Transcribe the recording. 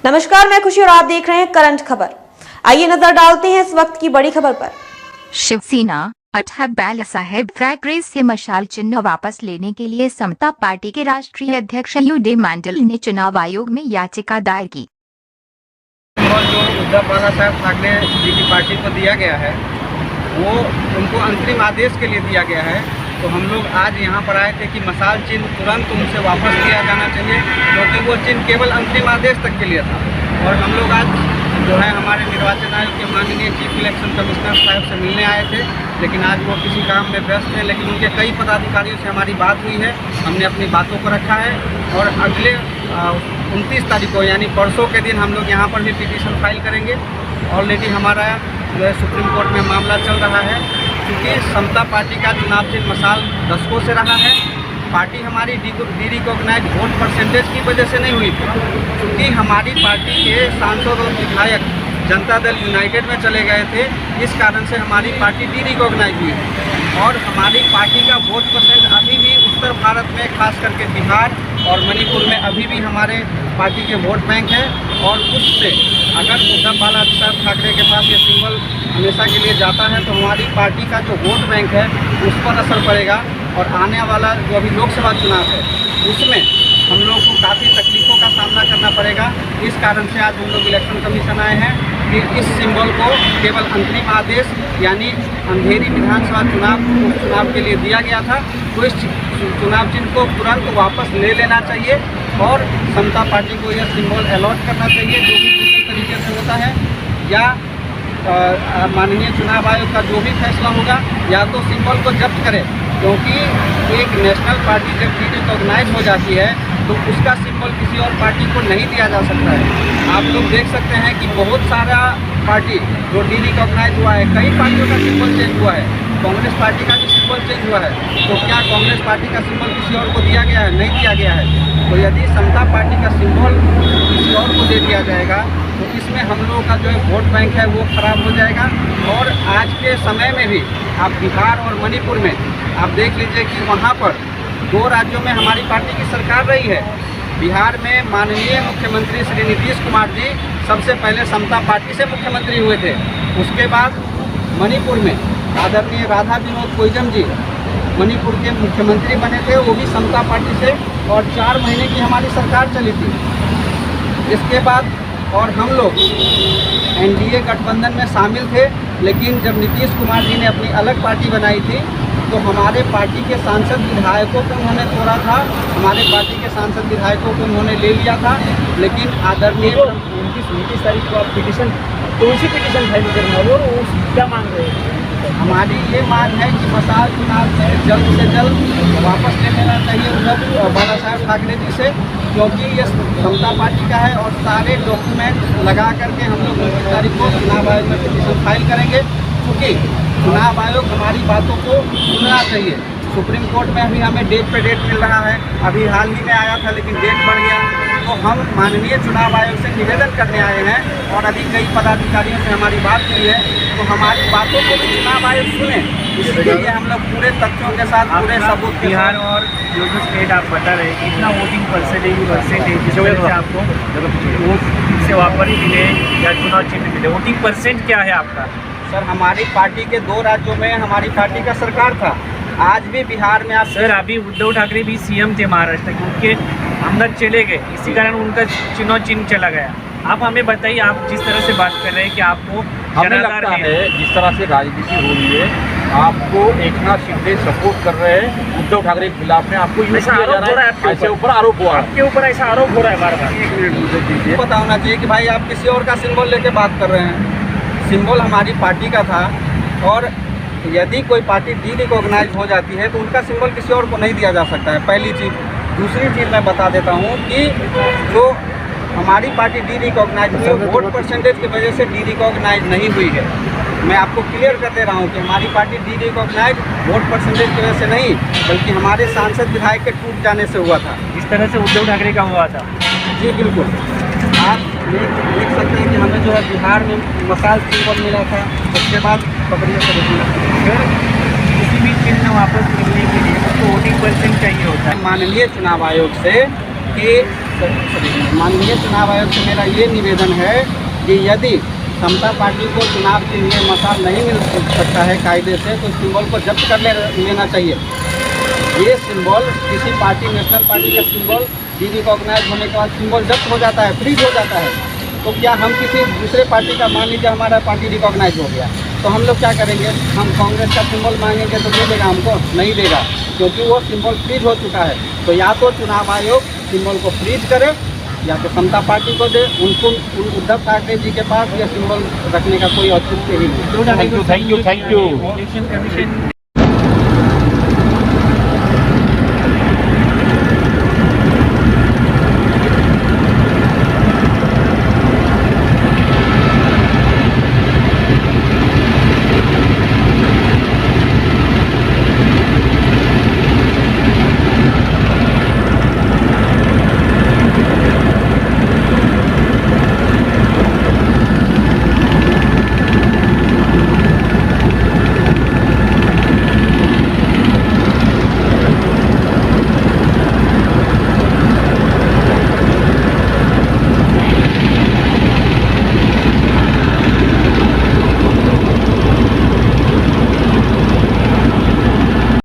नमस्कार, मैं खुशी और आप देख रहे हैं करंट खबर। आइए नजर डालते हैं इस वक्त की बड़ी खबर पर। शिवसेना अठहब बाला साहेब फ्लैग रेस से मशाल चिन्ह वापस लेने के लिए समता पार्टी के राष्ट्रीय अध्यक्ष यूडी मंडल ने चुनाव आयोग में याचिका दायर की। और जो उद्धव बाला साहेब ठाकरे जी की पार्टी को दिया गया है वो उनको अंतरिम आदेश के लिए दिया गया है, तो हम लोग आज यहाँ पर आए थे कि मशाल चिन्ह तुरंत उनसे वापस लिया जाना चाहिए, क्योंकि वो चिन्ह केवल अंतरिम आदेश तक के लिए था। और हम लोग आज जो है हमारे निर्वाचन आयोग के माननीय चीफ इलेक्शन कमिश्नर साहब से मिलने आए थे, लेकिन आज वो किसी काम में व्यस्त हैं। लेकिन उनके कई पदाधिकारियों से हमारी बात हुई है, हमने अपनी बातों को रखा है और अगले 29 तारीख को यानी परसों के दिन हम लोग यहाँ पर भी पिटीशन फाइल करेंगे। ऑलरेडी हमारा जो है सुप्रीम कोर्ट में मामला चल रहा है, क्योंकि समता पार्टी का चुनाव चिन्ह मशाल दशकों से रहा है। पार्टी हमारी डी रिकॉग्नाइज वोट परसेंटेज की वजह से नहीं हुई थी, क्योंकि हमारी पार्टी के सांसद और विधायक जनता दल यूनाइटेड में चले गए थे, इस कारण से हमारी पार्टी डी रिकॉग्नाइज हुई थी। और हमारी पार्टी का वोट परसेंट अभी भी उत्तर भारत में खास करके बिहार और मणिपुर में अभी भी हमारे पार्टी के वोट बैंक है। और उससे अगर उद्धव बाला साहब ठाकरे के पास ये सिंबल हमेशा के लिए जाता है तो हमारी पार्टी का जो वोट बैंक है उस पर असर पड़ेगा। और आने वाला जो अभी लोकसभा चुनाव है उसमें हम लोगों को काफ़ी तकलीफ़ों का सामना करना पड़ेगा। इस कारण से आज हम लोग इलेक्शन कमीशन आए हैं कि इस सिंबल को केवल अंतरिम आदेश यानी अंधेरी विधानसभा चुनाव के लिए दिया गया था, तो इस चुनाव चिन्ह को तुरंत वापस ले लेना चाहिए और समता पार्टी को यह सिंबल अलॉट करना चाहिए, जो भी दूसरे तरीके से होता है। या माननीय चुनाव आयोग का जो भी फैसला होगा, या तो सिंबल को जब्त करे, क्योंकि एक नेशनल पार्टी जब डी रिकॉग्नाइज हो जाती है तो उसका सिंबल किसी और पार्टी को नहीं दिया जा सकता है। आप लोग देख सकते हैं कि बहुत सारा पार्टी जो डी रिकॉग्नाइज हुआ है, कई पार्टियों का सिंबल चेंज हुआ है, कांग्रेस पार्टी का भी सिंबल चेंज हुआ है। तो क्या कांग्रेस पार्टी का सिंबल किसी और को दिया गया है? नहीं दिया गया है। तो यदि समता पार्टी का सिंबल किसी और को दे दिया जाएगा तो इसमें हम लोगों का जो है वोट बैंक है वो खराब हो जाएगा। और आज के समय में भी आप बिहार और मणिपुर में आप देख लीजिए कि वहाँ पर 2 राज्यों में हमारी पार्टी की सरकार रही है। बिहार में माननीय मुख्यमंत्री श्री नीतीश कुमार जी सबसे पहले समता पार्टी से मुख्यमंत्री हुए थे। उसके बाद मणिपुर में आदरणीय राधा विनोद कोइजम जी मणिपुर के मुख्यमंत्री बने थे, वो भी समता पार्टी से, और 4 महीने की हमारी सरकार चली थी। इसके बाद और हम लोग एनडीए गठबंधन में शामिल थे, लेकिन जब नीतीश कुमार जी ने अपनी अलग पार्टी बनाई थी तो हमारे पार्टी के सांसद विधायकों को उन्होंने तोड़ा था, हमारे पार्टी के सांसद विधायकों को उन्होंने ले लिया था। लेकिन आदरणीय 29 तारीख को आप पिटीशन, तो उसी पिटीशन फाइल करना वो क्या मांग रहे हैं? हमारी ये मांग है कि मशाल चुनाव से जल्द वापस ले लेना चाहिए उद्धव बाला साहेब ठाकरे जी से, क्योंकि ये समता पार्टी का है और सारे डॉक्यूमेंट लगा करके हम लोग 29 तारीख को चुनाव आयोग में पिटीशन फाइल करेंगे, क्योंकि चुनाव आयोग हमारी बातों को सुनना चाहिए। सुप्रीम कोर्ट में अभी हमें डेट पे डेट मिल रहा है, अभी हाल ही में आया था लेकिन डेट बढ़ गया। तो हम माननीय चुनाव आयोग से निवेदन करने आए हैं और अभी कई पदाधिकारियों से हमारी बात हुई है, तो हमारी बातों को भी चुनाव आयोग सुने। इसके लिए हम लोग पूरे तथ्यों के साथ, पूरे सबूत के बिहार और जो जो स्टेट आप बता रहे हैं, कितना वोटिंग परसेंटेज जिस वजह से आपको वोट से वापस मिले या चुनाव चिन्ह मिले, वोटिंग परसेंट क्या है आपका? सर, हमारी पार्टी के 2 राज्यों में हमारी पार्टी का सरकार था। आज भी बिहार में आप सर, अभी उद्धव ठाकरे भी सीएम थे महाराष्ट्र के, उनके हमदर्द चले गए, इसी कारण उनका चुनाव चिन्ह चला गया। आप हमें बताइए, आप जिस तरह से बात कर रहे हैं कि आपको हमें लगता है जिस तरह से राजनीति हो रही है, आपको एकनाथ शिंदे सपोर्ट कर रहे हैं उद्धव ठाकरे के खिलाफ में, आपको यूज किया जा रहा है, ऐसे ऊपर आरोप हुआ है, आपके ऊपर ऐसा आरोप हो रहा है बार बार। 1 मिनट मुझे दीजिए। पता होना चाहिए कि भाई आप किसी और का सिंबल लेके बात कर रहे हैं। सिंबल हमारी पार्टी का था, और यदि कोई पार्टी डी रिकॉग्नाइज हो जाती है तो उनका सिंबल किसी और को नहीं दिया जा सकता है, पहली चीज़। दूसरी चीज़ मैं बता देता हूँ कि जो हमारी पार्टी डी रिकॉग्नाइज हुई है, वोट परसेंटेज की वजह से डी रिकॉग्नाइज नहीं हुई है। मैं आपको क्लियर कर दे रहा हूँ कि हमारी party derecognise vote percentage की वजह से नहीं, बल्कि हमारे सांसद विधायक के टूट जाने से हुआ था। इस तरह से उद्धव ठाकरे का हुआ था। जी बिल्कुल। आप देख सकते हैं कि हमें जो है बिहार में मशाल सिंबल मिला था, उसके बाद पकड़िए से फिर किसी भी चिन्ह वापस मिलने के लिए उसको वोटिंग परसेंट चाहिए होता है। माननीय चुनाव आयोग से कि माननीय चुनाव आयोग से मेरा ये निवेदन है कि यदि समता पार्टी को चुनाव के लिए मसाल नहीं मिल सकता है कायदे से, तो सिंबल को जब्त कर लेना चाहिए। ये सिंबल किसी पार्टी, नेशनल पार्टी का सिंबल रिकॉग्नाइज होने के बाद सिंबल जब्त हो जाता है, फ्रीज हो जाता है। तो क्या हम किसी दूसरे पार्टी का, मान लीजिए हमारा पार्टी रिकॉग्नाइज हो गया, तो हम लोग क्या करेंगे? हम कांग्रेस का सिंबल मांगेंगे तो दे देगा हमको? नहीं देगा, क्योंकि वो सिंबल फ्रीज हो चुका है। तो या तो चुनाव आयोग सिंबल को फ्रीज करे या तो समता पार्टी को दे। उनको उद्धव ठाकरे जी के पास ये सिंबल रखने का कोई औचित्य ही नहीं। Thank you. Election commission